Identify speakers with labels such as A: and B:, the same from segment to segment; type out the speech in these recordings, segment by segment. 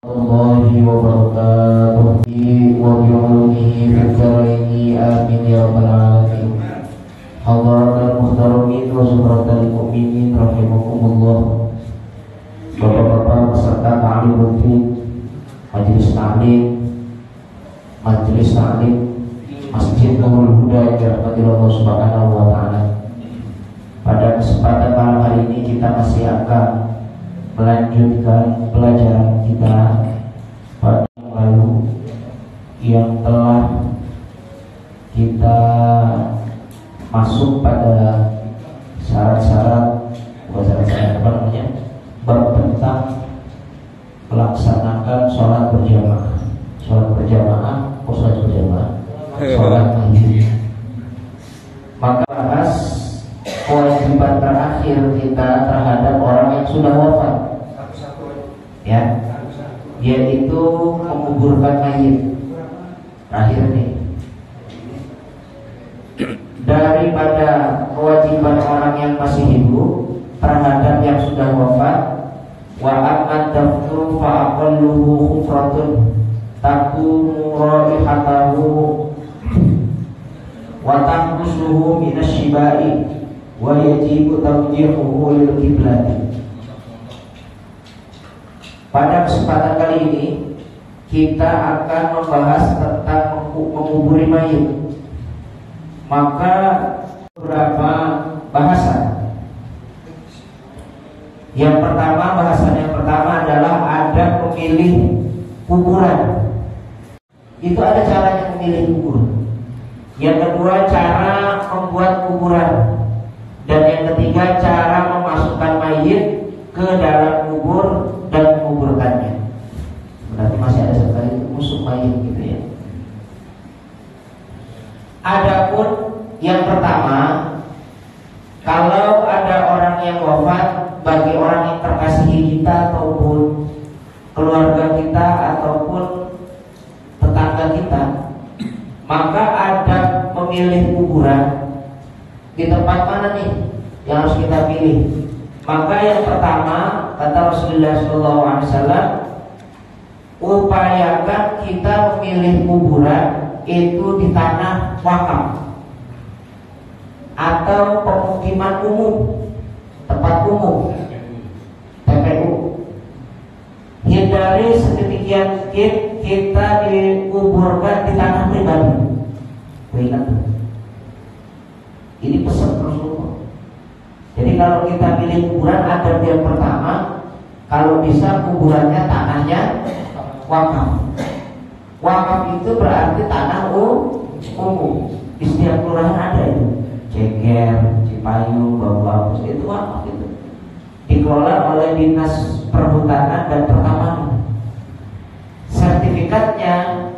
A: Warahmatullahi wabarakatuh wa bi'ulumihi fid-dharaini amin ya rabbal alamin. Hadirin muhtaramin wa zumratal mu'minin rahimakumullah. Bapak-bapak peserta ta'lim rutin, majelis ta'lim Masjid Nurul Huda yang dirahmati Allah Subhanahu wa taala. Pada kesempatan malam hari ini kita masih akan melanjutkan pelajaran kita pada yang lalu yang telah kita masuk pada syarat-syarat tentang melaksanakan sholat berjamaah, sholat maghrib. Maka bahas kewajiban terakhir kita terhadap orang yang sudah wafat, ya, yaitu menguburkan mayit. Terakhir nih, daripada kewajiban orang yang masih hidup terhadap yang sudah wafat, wa amman dafnu fa aqalluhu khufratun taqumu raihatahu wa tahbusuhu minasyibai wa yajibu tawjihuhu lil qiblati. Pada kesempatan kali ini kita akan membahas tentang menguburi mayit. Maka beberapa bahasan. Bahasan yang pertama adalah ada memilih kuburan. Itu ada caranya memilih kuburan. Yang kedua, cara membuat kuburan. Dan yang ketiga, cara memasukkan mayit ke dalam kubur dan menguburkannya. Berarti masih ada satu kali musuh mayit gitu ya. Adapun yang pertama, kalau ada orang yang wafat, bagi orang yang terkasihi kita ataupun keluarga kita ataupun tetangga kita, maka ada memilih kuburan di tempat mana nih yang harus kita pilih. Maka yang pertama, kata Rasulullah SAW, upayakan kita memilih kuburan itu di tanah wakaf atau pemukiman umum, tempat umum, TPU. Hindari sedemikian mungkin kita dikuburkan di tanah pribadi. Ingat, ini pesan Rasulullah. Jadi kalau kita pilih kuburan, ada yang pertama, kalau bisa kuburannya tanahnya wakaf. Wakaf itu berarti tanah umum. Di setiap kelurahan ada itu. Ceger, Cipayung, Bawang, itu wakaf itu. Dikelola oleh Dinas Perhutanan dan Pertamanan. Sertifikatnya,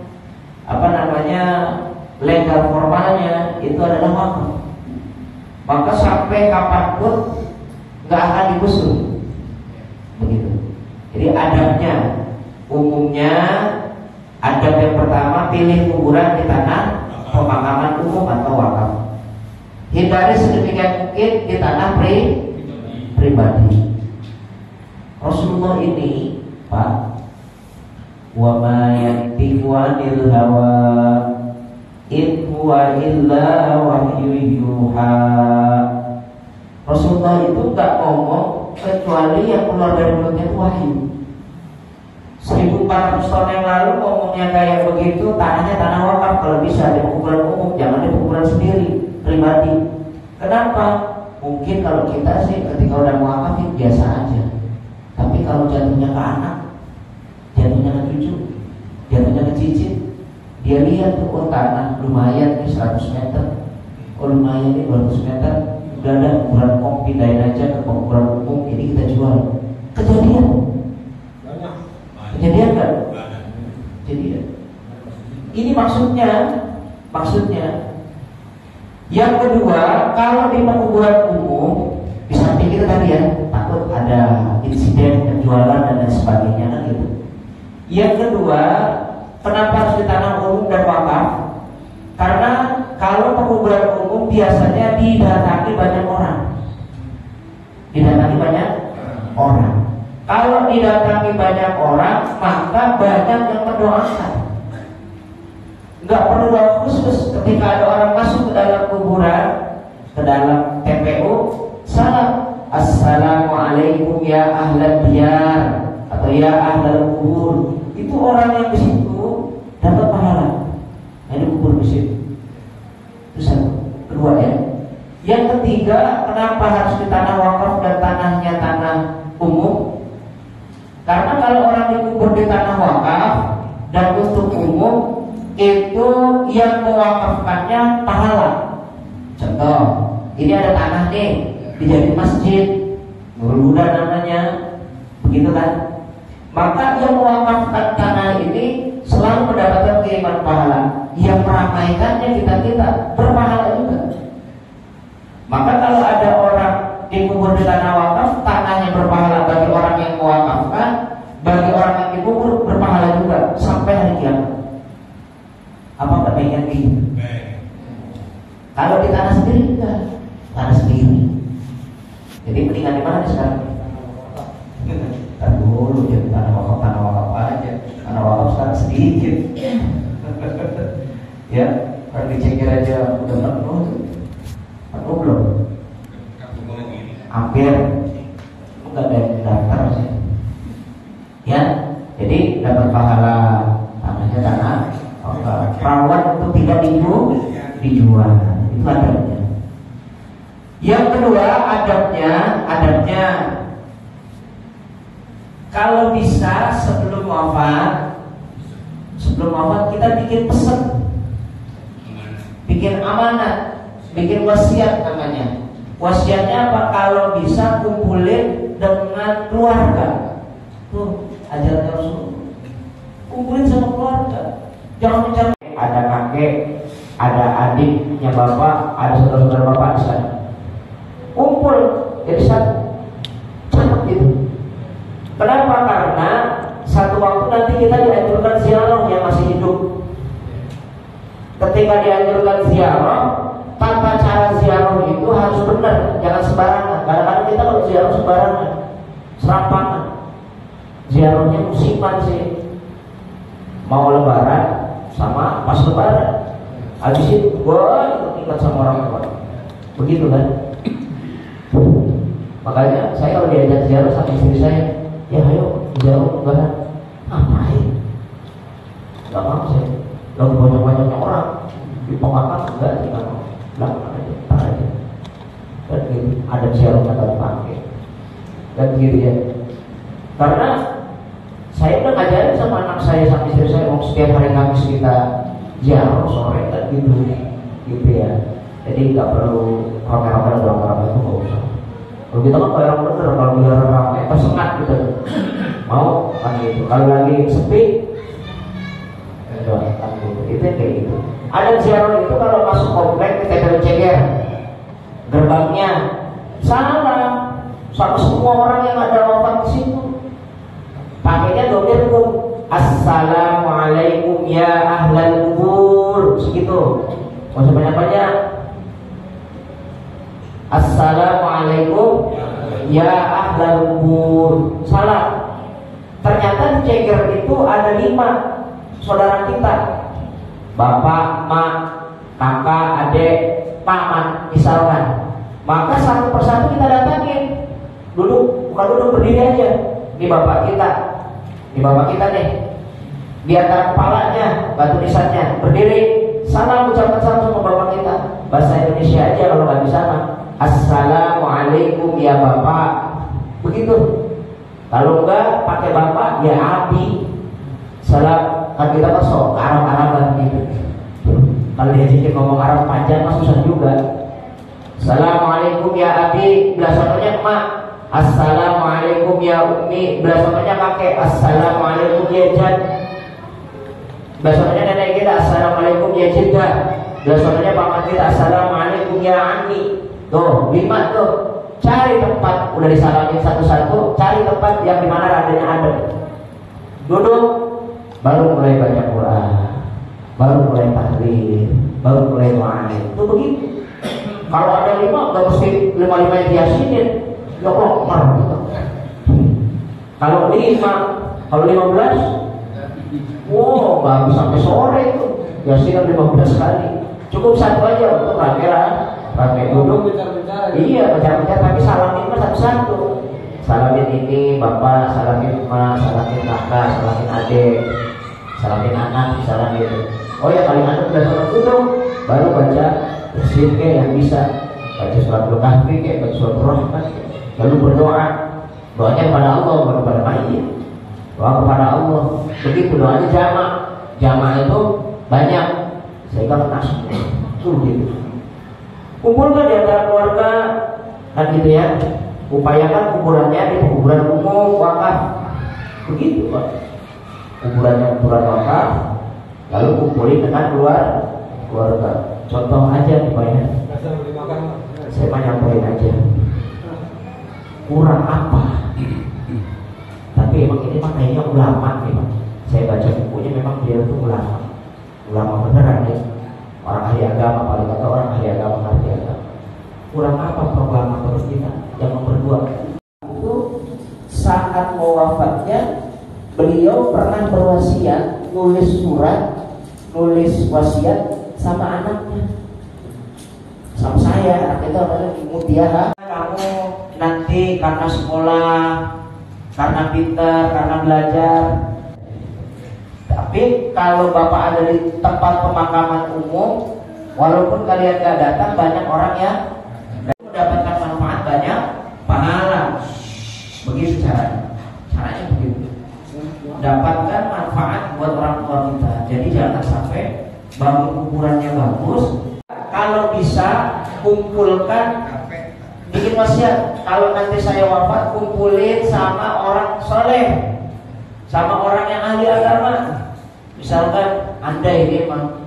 A: legal formalnya itu adalah wakaf. Maka sampai kapanpun nggak akan digusur. Begitu. Jadi adabnya, umumnya adab yang pertama, pilih kuburan di tanah pemakaman umum atau wakaf. Hindari sedemikian mungkin di tanah pribadi. Rasulullah ini, Pak, wa ma yantiqu 'anil hawa in huwa illa wahyu yuha. Rasulullah itu enggak ngomong kecuali yang keluar dari mulutnya itu wahyu. 1400 tahun yang lalu ngomongnya kayak begitu, tanahnya tanah wakaf, kalau bisa di kuburan umum, jangan di kuburan sendiri, pribadi. Kenapa? Mungkin kalau kita sih ketika udah wakaf itu biasa aja. Tapi kalau jatuhnya ke anak, jatuhnya ke cucu, jatuhnya ke cicit, dia lihat tuh, oh tanah lumayan nih 100 meter, oh lumayan nih 200 meter, udah ada kuburan umum, pindahin aja ke kuburan umum, ini kita jual. Kejadian kan? Kejadian. Ini maksudnya. Yang kedua, kalau di penguburan umum, di samping kita tadi ya, takut ada insiden penjualan dan lain sebagainya kan gitu. Yang kedua, kenapa harus di tanah umum dan wakaf? Karena kalau penguburan umum biasanya didatangi banyak orang. Kalau didatangi banyak orang, maka banyak yang mendoakan. Nggak perlu doa khusus. Ketika ada orang masuk ke dalam kuburan, ke dalam TPU, salam, assalamualaikum ya ahlan diyar, atau ya ahlal kubur. Itu orang yang di situ dapat pahala. Ini kubur di situ. Itu satu. Kedua ya. Yang ketiga, kenapa harus di tanah wakaf dan tanahnya tanah umum? Karena kalau orang dikubur di tanah wakaf dan untuk umum, itu yang mewakafkannya pahala. Contoh, ini ada tanah nih, dijadiin masjid, Nurul Huda namanya, begitu kan? Maka yang mewakafkan tanah ini selalu mendapatkan kiriman pahala. Yang meramaikannya kita berpahala juga. Maka kalau ada orang dikubur di tanah wakaf, tanahnya berpahala bagi orang yang mewakafkan, bagi orang yang dikubur berpahala juga sampai hari kiamat. Apa nggak pengen gitu? Kalau di tanah sendiri enggak, tanah sendiri. Jadi mendingan di mana sekarang? Kan dulu jadi tanah wakaf aja. Tanah wakaf sekarang sedikit. Ya, kalau dicekir aja udah penuh tuh. Penuh belum? Hampir. Enggak ada yang daftar sih. Ya, jadi dapat pahala tanahnya tanah. Perawan untuk tidak dijual. Itu adabnya. Yang kedua adabnya kalau bisa sebelum wafat kita bikin pesan, bikin amanat, bikin wasiat namanya. Wasiatnya apa? Kalau bisa kumpulin dengan keluarga. Tuh ajaran Rasul. Kumpulin sama keluarga. Jangan mencari ada kakek, ada adiknya bapak, ada saudara-saudara bapak di sana. Kumpul jadi satu, cepet gitu. Kenapa? Karena satu waktu nanti kita dianjurkan ziarah yang masih hidup. Ketika dianjurkan ziarah, tata cara ziarah itu harus benar, jangan sembarangan. Kadang-kadang kita kalau ziarah sembarangan, serampangan. Ziarahnya musiman sih. Mau lebaran sama pas lebaran, habis itu gua ikut sama orang tua, begitu kan? Makanya saya kalau diajak ziarah sama istri saya, ya ayo ziarah lebaran, ngapain? Gak mau saya, lalu banyak-banyaknya orang di pemakaman enggak, di mana? Belakang aja, tar aja. Dan gitu, ada ziarah kata dipakai, dan gitu ya. Karena saya udah ngajarin sama anak saya sama istri saya, mau setiap hari Kamis kita ziarah sore kan gitu ya. Jadi nggak perlu rame-rame orang-orang itu nggak usah. Kalau kita kan kayak orang bener, kalau biar rame tersengat gitu. Mau kan gitu. Kalau lagi sepi, kan gitu. Itu kayak gitu. Ada ziarah itu kalau masuk komplek kita harus ceger gerbangnya salah sama semua orang yang ada wafat di situ. Pakainya domirkum, assalamualaikum ya ahlal kubur, segitu. Mau banyak-banyak. Assalamualaikum ya ahlal kubur. Salah. Ternyata di ceger itu ada 5 saudara kita, bapak, mak, kakak, adik, paman, misalkan. Maka satu persatu kita datangin. Bukan duduk berdiri aja. Ini bapak kita. Ini bapak kita nih. Di antara kepalanya, batu nisannya, berdiri, salam ucapkan salam sama bapak kita. Bahasa Indonesia aja kalau nggak bisa mah. Assalamualaikum ya bapak. Begitu. Kalau enggak pakai bapak ya abi. Salam kan kita masuk Arab-Araban gitu. Kalau diajakin ngomong Arab panjang mah susah juga. Assalamualaikum ya abi, belasannya emak. Assalamualaikum ya ummi, belasannya kakek. Assalamualaikum ya jad, belasannya nenek kita. Assalamualaikum ya jiddah, belasannya paman kita. Assalamualaikum ya ammi. Tuh 5 tuh. Cari tempat, udah disalamin satu-satu, cari tempat yang dimana adanya ada. Duduk, baru mulai baca Quran, baru mulai tahlil, baru mulai doa. Itu begitu. Kalau ada 5, nggak mesti 5-5 yang diyasinin. Ya Allah, gitu. Kalau 5, kalau 15, wow, nggak habis sampai sore itu. Yasin 15 kali. Cukup satu aja untuk rame duduk. Iya, baca-baca tapi salamin mah satu-satu. Salamin ini bapak, salamin emak, salamin kakak, salamin adik, salamin anak, salamin. Oh ya, paling anak udah sholat duduk, baru baca Yasin yang bisa. Baca surat Al-Kahfi, baca surat Rahman, lalu berdoa. Doanya kepada Allah, bukan kepada manusia. Doa kepada Allah. Begitu doanya jamak itu banyak, sehingga kena sulit. Kumpulkan di antara keluarga, kan gitu ya. Upayakan kuburannya di kuburan umum, wakaf. Begitu Pak. Kuburannya kuburan wakaf, lalu kumpulin dengan keluarga. Contoh aja nih Pak ya. Saya mau nyampein aja. Kurang apa? Tapi emang ini mah kayaknya ulama nih Pak. Saya baca bukunya memang dia itu ulama beneran nih. Orang ahli agama, paling kata orang ahli agama ngerti agama. Kurang apa proklamator kita yang nomor 2? Itu saat mau wafatnya beliau pernah berwasiat, nulis surat, nulis wasiat sama anaknya, sama saya. Anak itu adalah mutiara. Kamu nanti karena sekolah, karena pintar, karena belajar. Tapi kalau bapak ada di tempat pemakaman umum, walaupun kalian gak datang, banyak orang yang mendapatkan manfaat, banyak pahala. Begitu caranya begitu. Dapatkan manfaat buat orang tua kita. Jadi jangan sampai bangun kuburannya bagus. Kalau bisa kumpulkan, bikin wasiat. Kalau nanti saya wafat, kumpulin sama orang soleh, sama orang yang ahli agama. Misalkan Anda ini mah,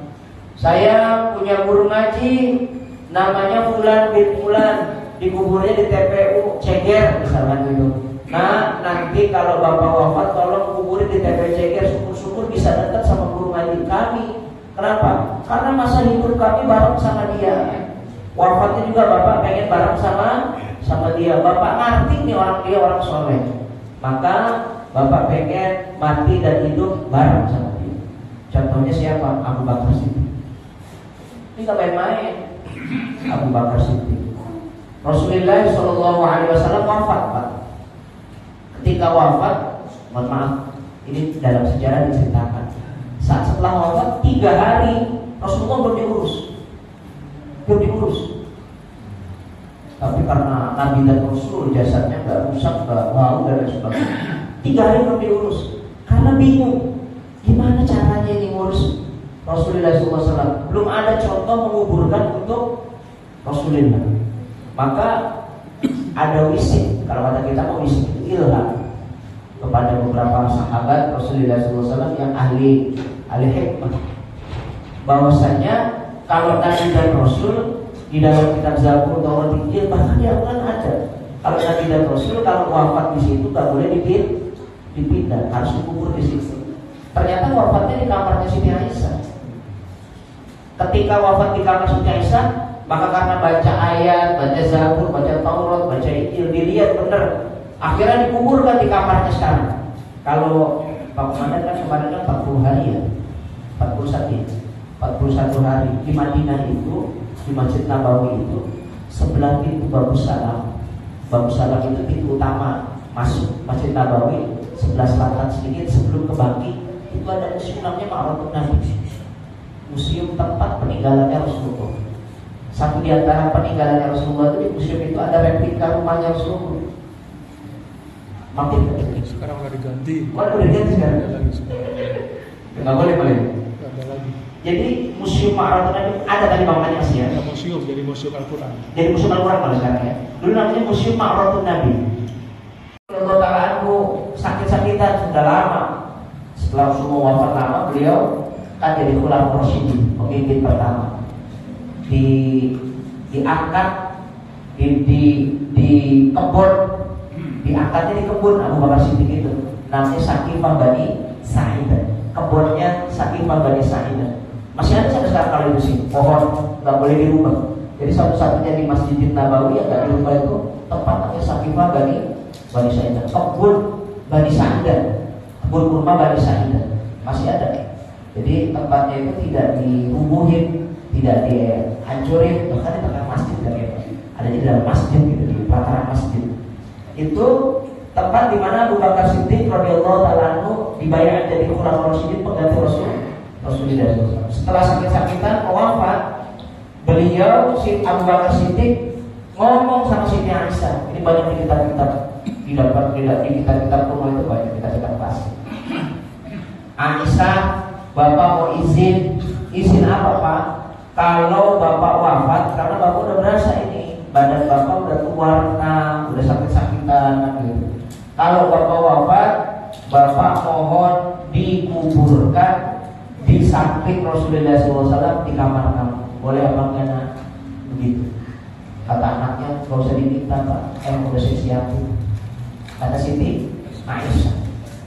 A: saya punya guru ngaji namanya Fulan bin Fulan, dikuburnya di TPU Ceger misalkan gitu. Nah nanti kalau bapak wafat tolong kuburin di TPU Ceger, syukur-syukur bisa dekat sama guru ngaji kami. Kenapa? Karena masa hidup kami bareng sama dia. Wafatnya juga bapak pengen bareng sama dia. Bapak ngerti nih orang dia orang soleh, maka bapak pengen mati dan hidup bareng sama dia. Contohnya siapa? Abu Bakar Siddiq. Ini gak main-main. Abu Bakar Siddiq. Rasulullah SAW wafat Pak. Ketika wafat, mohon maaf, ini dalam sejarah diceritakan. Saat setelah wafat 3 hari Rasulullah belum diurus. Tapi karena Nabi dan Rasul jasadnya gak rusak, gak bau dan lain sebagainya, 3 hari belum diurus. Karena bingung gimana caranya ini ngurus Rasulullah SAW. Belum ada contoh menguburkan untuk Rasulullah. Maka ada wisik, kalau kata kita mau wisik ilham kepada beberapa sahabat Rasulullah SAW yang ahli hikmah, bahwasanya kalau Nabi dan Rasul di dalam kitab Zabur, Taurat, Injil, bahkan di Al-Quran ada. Kalau Nabi dan Rasul kalau wafat di situ tak boleh dipindah, harus dikubur di situ. Ternyata wafatnya di kamarnya Siti Aisyah. Ketika wafat di kamar Siti Aisyah, maka karena baca ayat, baca Zabur, baca Taurat, baca Injil, dilihat benar, akhirnya dikuburkan di kamarnya sekarang. Kalau Pak Komandan kan kemarin kan 40 hari ya, 41 hari di Madinah itu, di Masjid Nabawi itu, sebelah pintu Babus Salam. Babus Salam itu pintu utama masuk Masjid Nabawi, sebelah selatan sedikit sebelum ke Baqi. Itu ada museum namanya Ma'rotun Nabi, museum tempat peninggalannya Rasulullah. Satu di antara peninggalannya Rasulullah itu di museum itu ada replika rumahnya Rasulullah. Makin
B: sekarang udah diganti.
A: Udah diganti sekarang. Nggak boleh.
B: Ada lagi.
A: Jadi museum Ma'rotun Nabi ada tadi bangunannya masih ya.
B: Ada museum, jadi museum Al-Quran.
A: Jadi museum Al-Quran kalau sekarang ya. Dulu namanya museum Ma'rotun Nabi. Kalau aku sakit-sakitan sudah lama. Setelah semua wafat lama, beliau kan jadi Khulafaur Rasyidin, pemimpin pertama. Diangkat di kebun, diangkatnya di kebun Abu Bakar Siddiq itu. Namanya Saqifah Bani Sa'idah. Kebunnya Saqifah Bani Sa'idah. Masih ada sampai sekarang kalau itu sih, pohon nggak boleh dirubah. Jadi satu-satunya di Masjid Nabawi yang nggak dirubah itu tempat namanya Saqifah Bani Sa'idah. Kebun Bani Sa'idah, kebun kurma Bani Sa'idah masih ada. Jadi tempatnya itu tidak dirubuhin, tidak dihancurin, bahkan di tengah masjid kan ya. Ada di dalam masjid gitu, di pelataran masjid. Itu tempat di mana Abu Bakar Siddiq radhiyallahu taala anhu dibayar jadi khulafaur rasyidin pengganti Rasulullah. Setelah sakit-sakitan mau wafat, beliau si Abu Bakar Siddiq ngomong sama Siti Aisyah. Ini banyak di kitab-kitab di kitab-kitab kuno itu banyak kitab-kitab klasik. Aisyah, Bapak mau izin apa Pak? Kalau Bapak wafat, karena Bapak udah berasa ini badan Bapak udah tua, udah sakit-sakitan gitu. Kalau Bapak wafat, Bapak mohon dikuburkan di samping Rasulullah SAW di kamar kamu. Boleh apa enggak nak? Begitu. Kata anaknya, gak usah diminta Pak, udah saya siapin. Kata Siti Aisyah.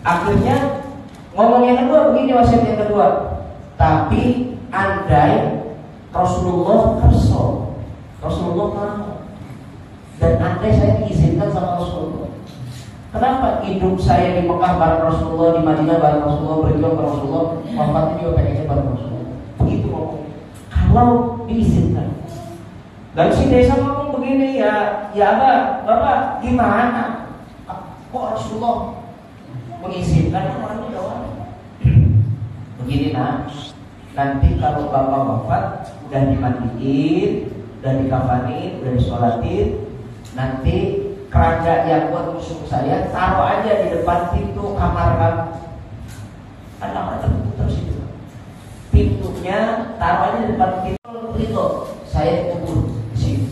A: Akhirnya ngomong yang kedua begini, wasiat yang kedua. Tapi andai Rasulullah kerso, Rasulullah mau, dan andai saya diizinkan sama Rasulullah, kenapa hidup saya di Mekah bareng Rasulullah, di Madinah bareng Rasulullah, berjuang bareng Rasulullah, wafatnya juga pengennya bareng Rasulullah. Begitu ngomong. Kalau diizinkan. Dan si desa ngomong begini, ya Bapak gimana? Kok Rasulullah mengizinkan orang jawab? Begini nak, nanti kalau Bapak wafat udah dimandiin, udah dikafanin, udah disolatin, nanti keranjang yang buat musuh saya taruh aja di depan pintu kamar kamu. Kan kamar tertutup terus itu. Pintunya taruh aja di depan pintu. Saya kubur di sini.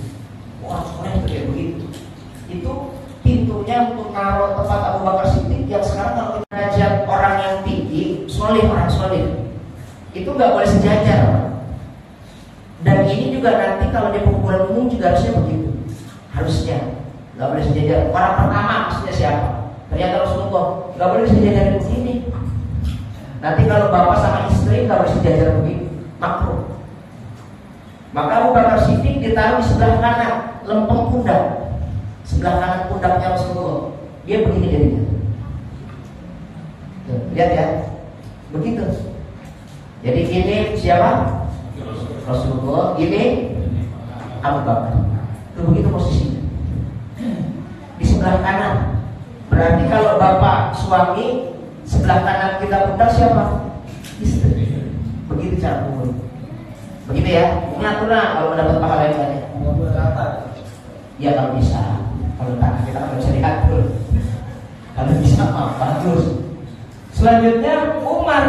A: Wah, semuanya kayak begitu. Itu pintunya untuk naruh tempat Abu Bakar Siddiq yang sekarang kalau kita ngajak orang yang tinggi, orang soleh, itu nggak boleh sejajar. Dan ini juga nanti kalau di pengumpulan umum juga harusnya begitu. Harusnya nggak boleh sejajar. Orang pertama maksudnya siapa? Ternyata Rasulullah nggak boleh sejajar begini. Nanti kalau bapak sama istri nggak boleh sejajar begini, makruh. Maka Abu Bakar Siddiq ditaruh di sebelah kanan, lempeng pundak, sebelah kanan pundaknya Rasulullah. Dia begini jadinya. Tuh, lihat ya, begitu. Jadi ini siapa? Rasulullah. Ini Abu Bakar. Itu begitu posisinya. Di sebelah kanan. Berarti kalau bapak suami, sebelah kanan kita pundak siapa? Istri. Begitu cara umur. Begitu ya. Ini aturan kalau mendapat pahala yang banyak. Ya kalau bisa. Kalau tanah kita kan bisa diatur. Kalau bisa bagus. Selanjutnya Umar.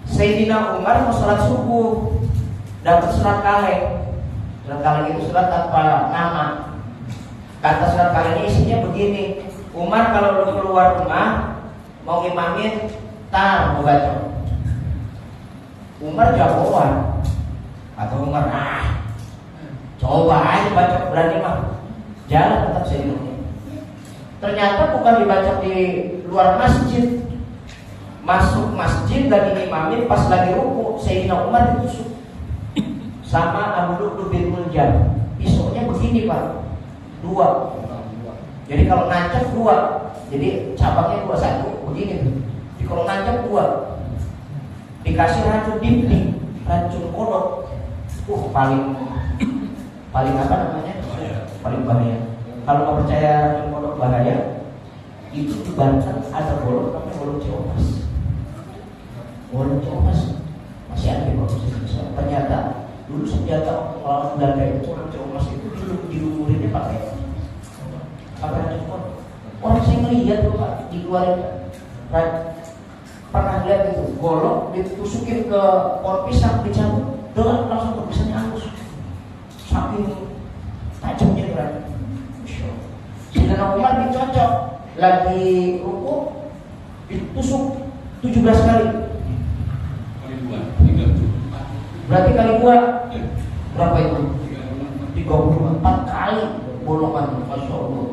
A: Sayyidina Umar mau sholat subuh, dapat surat kaleng. Surat kaleng itu surat tanpa nama. Kata surat kalengnya isinya begini. Umar kalau lu keluar rumah mau ngimamin, mau baca. Umar jagoan. Atau Umar, coba aja baca, berani mah. Jalan tetap Sayyidina Umar. Ternyata bukan dibaca di luar masjid. Masuk masjid dan imamin pas lagi ruku, Sayyidina Umar ditusuk sama Abu Lu'lu' bin Muljam. Pisaunya begini Pak, 2. Jadi kalau nancap 2, jadi cabangnya 2, 1 begini tuh. Jadi kalau nancap 2, dikasih racun dinding, racun kodok. Paling apa namanya? Paling bahaya. Kalau nggak percaya racun kodok bahaya, itu dibantah ada bolong namanya bolong Ciomas. Bolong Ciomas masih ada di Indonesia. Ternyata dulu senjata melawan Belanda itu bolong Ciomas itu dilumurinnya pakai racun kodok. Orang saya ngelihat tuh Pak dikeluarin, pernah lihat itu golok ditusukin ke pohon pisang dicabut, dengan langsung pohon pisangnya halus. Saking tajamnya kan. Sayyidina Umar dicocok lagi ruku ditusuk 17 kali. Berarti kali 2 berapa itu? 34 kali bolongan. Masya Allah.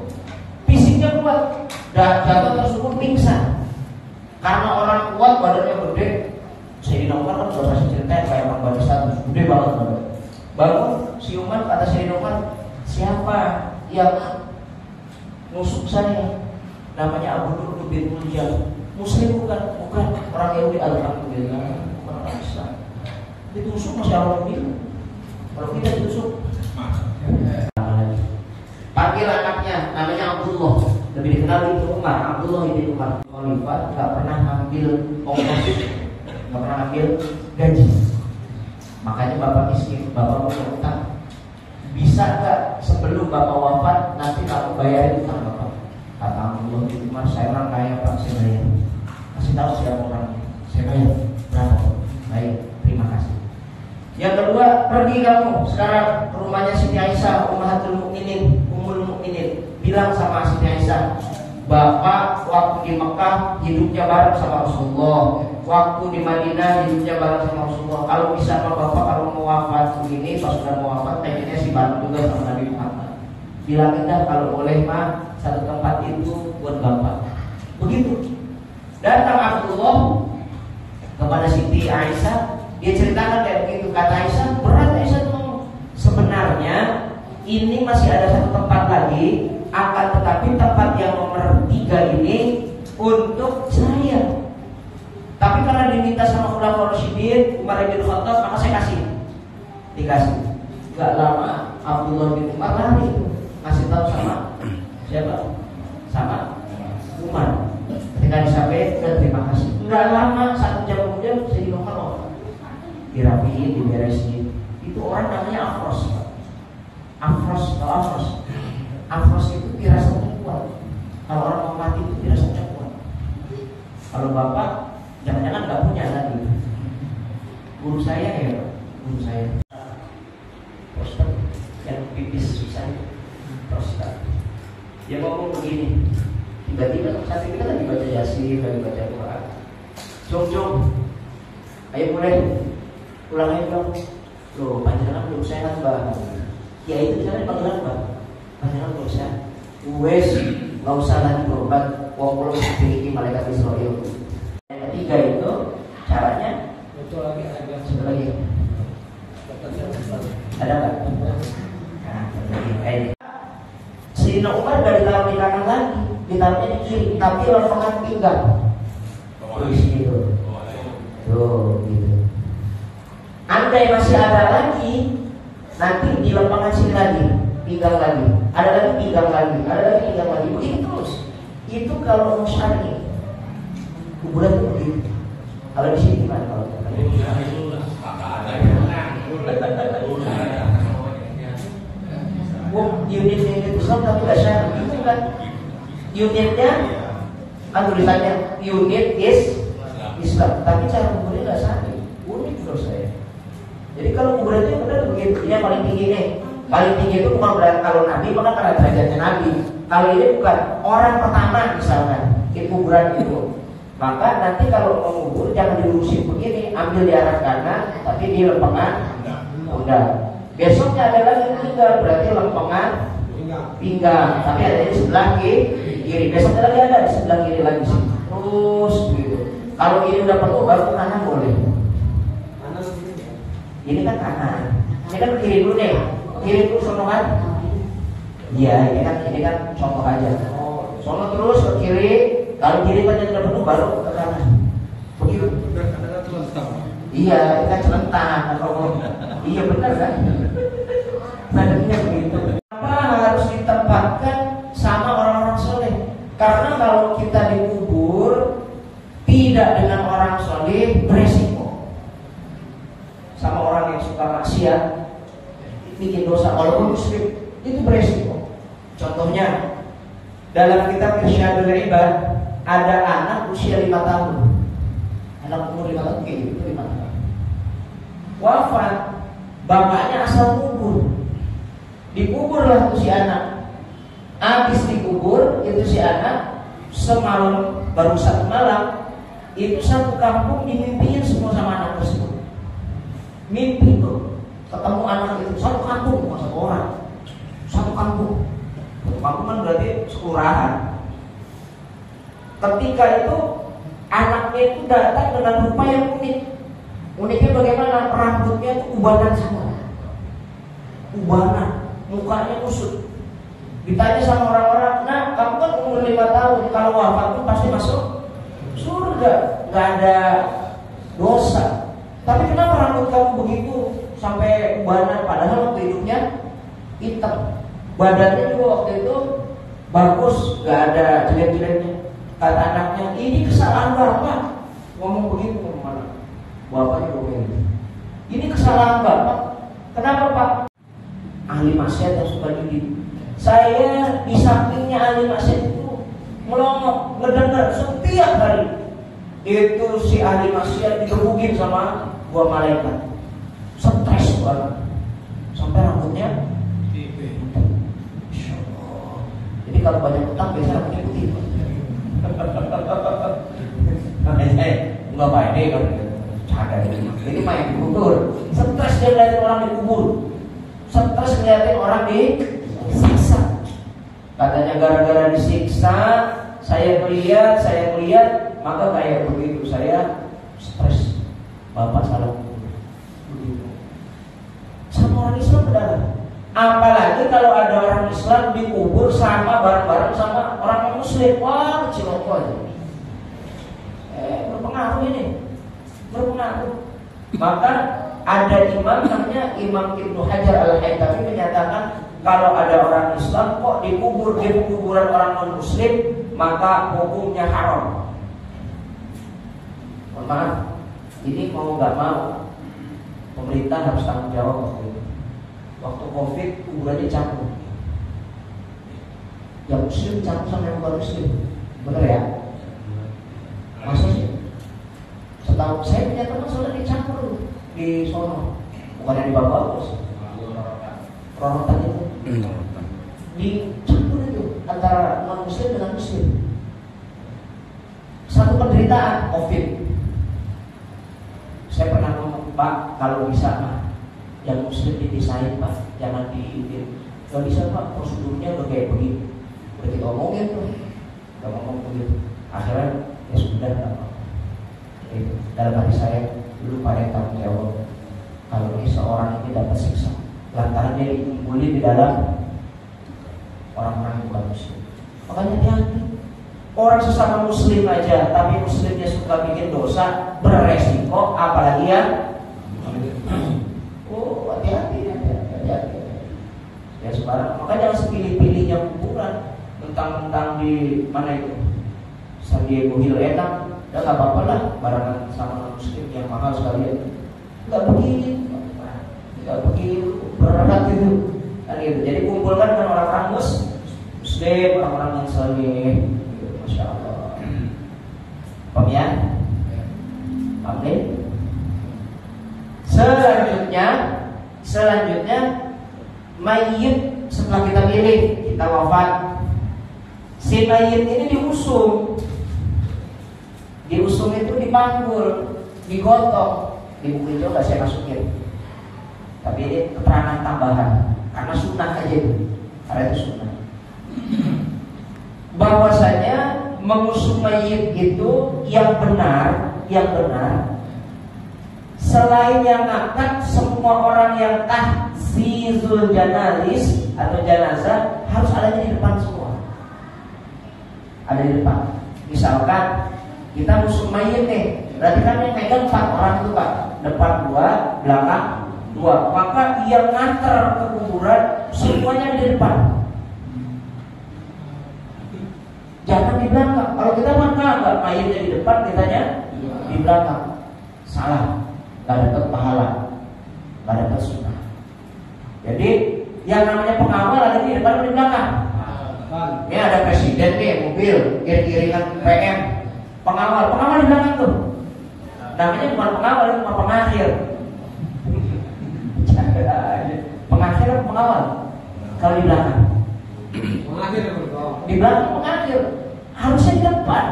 A: Fisiknya kuat, jatuh tersebut pingsan. Karena orang kuat badannya gede. Sayyidina Umar kan sudah kasih cerita kayak orang badan status gede banget badan. Bangun si Umar, kata Sayyidina Umar, siapa yang nusuk saya, namanya Abu Dur bin Muljam, Muslim bukan orang Yahudi, alhamdulillah, bukan orang Islam. Ditusuk masih orang bilang, kalau kita ditusuk, panggil anaknya, namanya Abdullah, lebih dikenal itu Umar, Abdullah bin Umar. Khalifah nggak pernah ambil ongkos, nggak pernah ambil gaji. Makanya bapak miskin, bapak punya utang. Bisa nggak sebelum bapak wafat nanti kamu bayarin utang bapak? Kata Abdullah bin Umar, saya orang kaya pak, saya bayar. Kasih tahu siapa orangnya, saya bayar. Berapa? Baik, terima kasih. Yang kedua, pergi kamu sekarang ke rumahnya Siti Aisyah, Ummahatul Mukminin, Ummul Mukminin. Bilang sama Siti Aisyah, bapak waktu di Mekah hidupnya bareng sama Rasulullah, waktu di Madinah hidupnya bareng sama Rasulullah. Kalau bisa sama bapak, kalau mau wafat begini, pas sudah mau wafat, pengennya sih bareng juga sama Nabi Muhammad. Bilang indah kalau boleh mah satu tempat itu buat bapak. Begitu. Datang Abdullah kepada Siti Aisyah, dia ceritakan kayak begitu. Kata Aisyah, berat Aisyah tuh. Sebenarnya ini masih ada satu tempat lagi, akan tetapi tempat yang nomor 3 ini untuk saya. Tapi karena diminta sama Khulafaur Rasyidin, Umar bin Khattab, maka saya kasih. Dikasih. Gak lama Abdullah bin Umar lari itu kasih tahu sama siapa? Sama Umar. Ketika disampaikan terima kasih. Gak lama, 1 jam kemudian saya dinomor dirapiin, diberesin. Itu orang namanya Afros. Afros, atau Afros. Afros itu firasatnya kuat. Kalau orang mau mati itu firasatnya kuat. Kalau bapak jangan-jangan nggak punya lagi. Guru saya ya, guru saya. Prostat yang pipis susah, prostat. Dia ngomong begini. Tiba-tiba saat kita lagi baca Yasin, lagi baca Quran. Jom, ayo mulai. Ulangnya dong. Loh, panjangan belum sehat bang. Ya itu misalnya panggilan bang. Panjangan belum sehat. Wes, nggak usah lagi berobat. Wong belum memiliki malaikat Israel. Yang ketiga itu caranya. Itu lagi ada. Satu lagi. Ada nggak? Nah, Sayyidina Umar dari ditaruh di kanan lagi, ditaruhnya di kiri, tapi lempengan pinggang. Terus gitu. Tuh, gitu. Andai masih ada lagi, nanti di lempengan sini lagi, pinggang lagi, ada lagi pinggang lagi, ada lagi pinggang lagi, begitu terus. Itu kalau mau syar'i, kuburan itu begitu. Kalau di sini gimana kalau? Unit Islam tapi tidak syar'i, itu kan? Unitnya, kan tulisannya unit is Islam, tapi cara kuburnya nggak syar'i, unik menurut saya. Jadi kalau kuburan itu benar begitu, dia paling tinggi nih. Paling tinggi itu bukan berarti kalau Nabi, maka karena derajatnya Nabi. Kalau ini bukan orang pertama misalkan di kuburan itu, maka nanti kalau mengubur jangan dilurusin begini, ambil di arah kanan, tapi di lempengan pundak. Besoknya ada lagi tinggal, berarti lempengan pinggang, tapi ada di sebelah kiri. Besoknya lagi ada di sebelah kiri lagi sih. Terus gitu. Kalau ini udah perlu baru ke kanan boleh. Ini kan kanan, ini kan kiri dulu nih, kiri dulu sono kan? Iya, ini kan contoh aja. Sono terus ke kiri, kalau kiri kan udah penuh baru ke kanan. Begitu. Iya, ini kan celentang. Iya benar kan? Badannya begitu. Kenapa harus ditempatkan sama orang-orang soleh? Karena kalau kita dikubur tidak dengan orang soleh beresiko. Sama orang yang suka maksiat, bikin dosa walaupun muslim, itu beresiko. Contohnya dalam kitab Irsyadul Ibad ada anak usia 5 tahun, anak umur 5 tahun kayak gitu, 5 tahun wafat, bapaknya asal kubur, dikuburlah tuh si anak. Habis dikubur itu si anak semalam, baru 1 malam itu satu kampung dimimpiin semua sama anak tersebut. Mimpi tuh ketemu anak itu, satu kampung, bukan satu orang, satu kampung. Satu kampung kan berarti sekelurahan. Ketika itu anaknya itu datang dengan rupa yang unik. Uniknya bagaimana? Rambutnya itu ubanan semua, ubanan, mukanya kusut. Ditanya sama orang-orang, nah kamu kan umur 5 tahun, kalau wafat pun pasti masuk surga, nggak ada dosa. Tapi kenapa rambut kamu begitu sampai ubanan, padahal waktu hidupnya hitam, badannya juga waktu itu bagus, nggak ada jelek-jeleknya. Kata anaknya, ini kesalahan bapak. Ngomong begitu kemana? Bapaknya ngomong, ini kesalahan bapak. Kenapa pak? Ahli maksiat yang suka judi. Saya di sampingnya ahli maksiat itu melongok, ngedengar setiap hari. Itu si ahli maksiat dikebukin sama dua malaikat. Stres banget. Sampai rambutnya Insya Allah. Jadi kalau banyak utang biasanya rambutnya putih. Enggak pak ini kan cadar. Ini main dikubur. Stres dia ngeliatin orang dikubur. Stres ngeliatin orang disiksa. Katanya gara-gara disiksa, saya melihat, maka kayak begitu saya stres. Bapak salah kubur. Sama orang Islam benar. Apalagi kalau ada orang Islam dikubur sama bareng-bareng sama orang Muslim, wah ciloko aja. Berpengaruh ini, berpengaruh. Maka ada imam namanya Imam Ibnu Hajar Al-Haytami menyatakan kalau ada orang Islam kok dikubur di kuburan orang non-Muslim, maka hukumnya haram. Mohon maaf, ini mau nggak mau pemerintah harus tanggung jawab waktu itu. Waktu Covid kuburannya campur. Yang Muslim campur sama yang bukan Muslim, benar ya? Masa sih? Setahu saya punya teman sudah dicampur di sono, bukan di Bapak Rorotan itu. Dicampur itu antara non Muslim dengan Muslim. Satu penderitaan Covid. Saya pernah ngomong, Pak, kalau bisa Pak, yang Muslim dipisahin Pak, jangan Gak bisa Pak, prosedurnya udah kayak begini. Udah kita omongin tuh, udah ngomong begitu. Akhirnya ya sudah apa. Dalam hati saya dulu pada tanggung jawab. Kalau ini seorang ini dapat siksa lantaran dia dikumpulin di dalam orang-orang yang bukan Muslim. Makanya hati-hati. Orang sesama Muslim aja, tapi Muslimnya suka bikin dosa, beresiko, apalagi ya. Oh, hati-hati. Ya sekarang, makanya jangan sepilih-pilihnya kuburan. Tentang di mana itu San Diego Hill enak, ya nggak apa-apa lah, barengan sama Muslim yang mahal sekalian. Nggak begini, berat itu. Kan gitu. Jadi kumpulkan dengan orang-orang Muslim, orang-orang yang saleh. Masya Allah. Paham ya? Amin. Selanjutnya mayit setelah kita pilih, kita wafat. Si mayit ini diusung itu dipanggul, digotok. Di buku itu nggak saya masukin, tapi ini keterangan tambahan karena sunnah aja itu, karena itu sunnah. Bahwasanya mengusung mayit itu yang benar, selain yang ngangkat, semua orang yang tahzizul janalis atau jenazah harus ada di depan semua. Ada di depan. Misalkan kita ngusung mayit nih, berarti kan yang megang 4 orang itu Pak, depan 2, belakang 2. Maka yang nganter ke kuburan semuanya di depan. Jangan di belakang. Kalau kita nggak mayitnya di depan, kitanya di belakang. Salah. Gak dapat pahala, gak dapat sunnah. Jadi yang namanya pengawal ada di depan atau di belakang? Ini ada presiden nih, mobil, kiri-kiringan PM. Pengawal di belakang tuh. Namanya bukan pengawal, itu cuma pengakhir. Pengakhir atau pengawal? Kalau di belakang? Di belakang pengakhir. Harusnya di depan.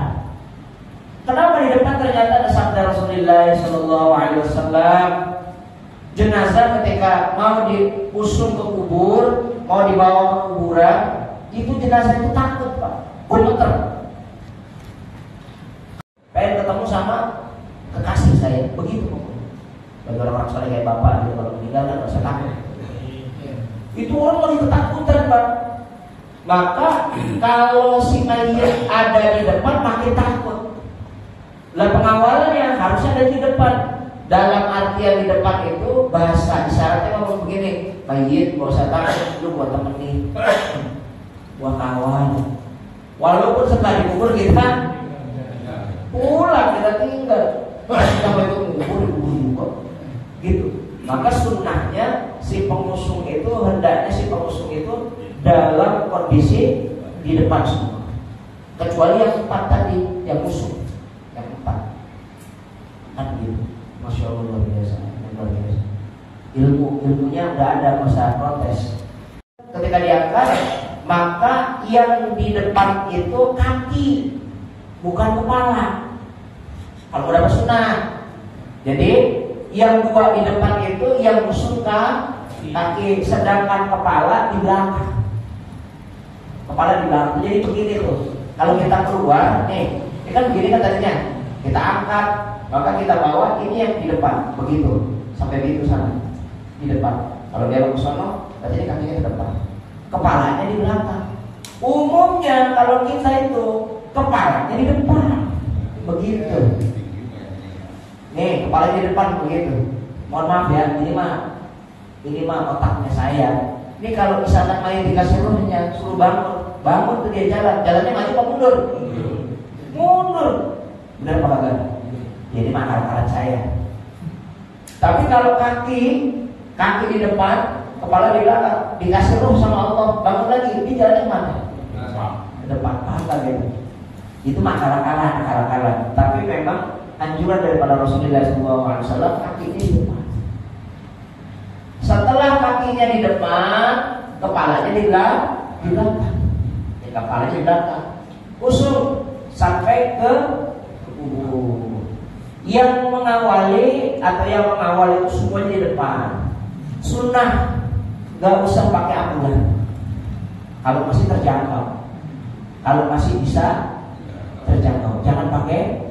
A: Kenapa di depan? Ternyata ada sabda Rasulullah SAW. Jenazah ketika mau diusung ke kubur, mau dibawa ke kuburan, itu jenazah itu takut Pak, gemeter. Pengen ketemu sama kekasih saya, begitu pokoknya. Bagi orang soleh kayak bapak, gitu, kalau meninggal kan rasa takut. Itu orang lagi ketakutan Pak. Maka kalau si mayit ada di depan makin takut. Lah pengawalannya harusnya ada di depan. Dalam artian di depan itu bahasa isyaratnya ngomong begini, mayit gak usah takut, lu buat temenin, buat kawan. Walaupun setelah dikubur kita pulang, kita tinggal, sampai itu dikubur gitu. Maka sunnahnya si pengusung itu hendaknya si pengusung itu dalam kondisi di depan semua, kecuali yang 4 tadi, yang musuh, yang 4 kan gitu. Masya Allah, luar biasa, luar biasa. Ilmunya udah ada, masa protes. Ketika diangkat, maka yang di depan itu kaki, bukan kepala. Kalau udah sunnah. Jadi yang 2 di depan itu yang musuh kaki, sedangkan kepala di belakang. Kepala di belakang. Jadi begini tuh. Kalau kita keluar, nih, ini kan begini kan tadinya. Kita angkat, maka kita bawa ini yang di depan, begitu sampai begitu sana di depan. Kalau dia ke sono, berarti ini kakinya ke depan, kepalanya di belakang. Umumnya kalau kita itu kepalanya di depan, begitu. Nih kepalanya di depan begitu. Mohon maaf ya, ini mah otaknya saya. Ini kalau misalkan main dikasih ruhnya, suruh bangun tuh dia jalannya maju apa mundur? Mundur. Benar apa kagak? Jadi akal-akalan saya. Tapi kalau kaki di depan, kepala di belakang, dikasih ruh sama Allah, bangun lagi, ini jalannya mana? Ke depan, paham gitu. Itu akal-akalan. Tapi memang anjuran daripada Rasulullah SAW, kakinya di depan. Setelah kakinya di depan, kepalanya di belakang. Kepalanya di belakang. Usung sampai ke kubur. Yang mengawali atau yang mengawal itu semuanya di depan. Sunnah, gak usah pakai ambulan. Kalau masih terjangkau, kalau masih bisa terjangkau, jangan pakai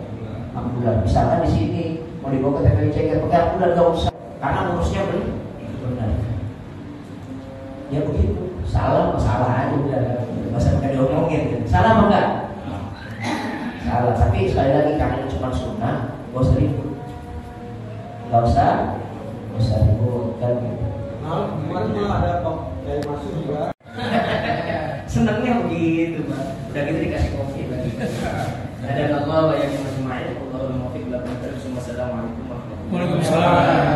A: ambulan. Misalkan di sini mau dibawa ke TPI Ceker, pakai ambulan gak usah, karena ngurusnya benar. Ya begitu. Salah aja udah, gak usah pakai diomongin. Salah apa enggak? Salah. Tapi sekali lagi karena itu cuma sunnah, gak usah ribut. Gak usah ribut kan gitu.
C: Nah, kemarin malah ada kok dari masuk juga.
A: Senangnya begitu, Pak. Udah gitu dikasih kopi lagi. Ada Allah yang macam-macam. Allah mau fikir. Assalamualaikum warahmatullahi wabarakatuh.
B: Waalaikumsalam.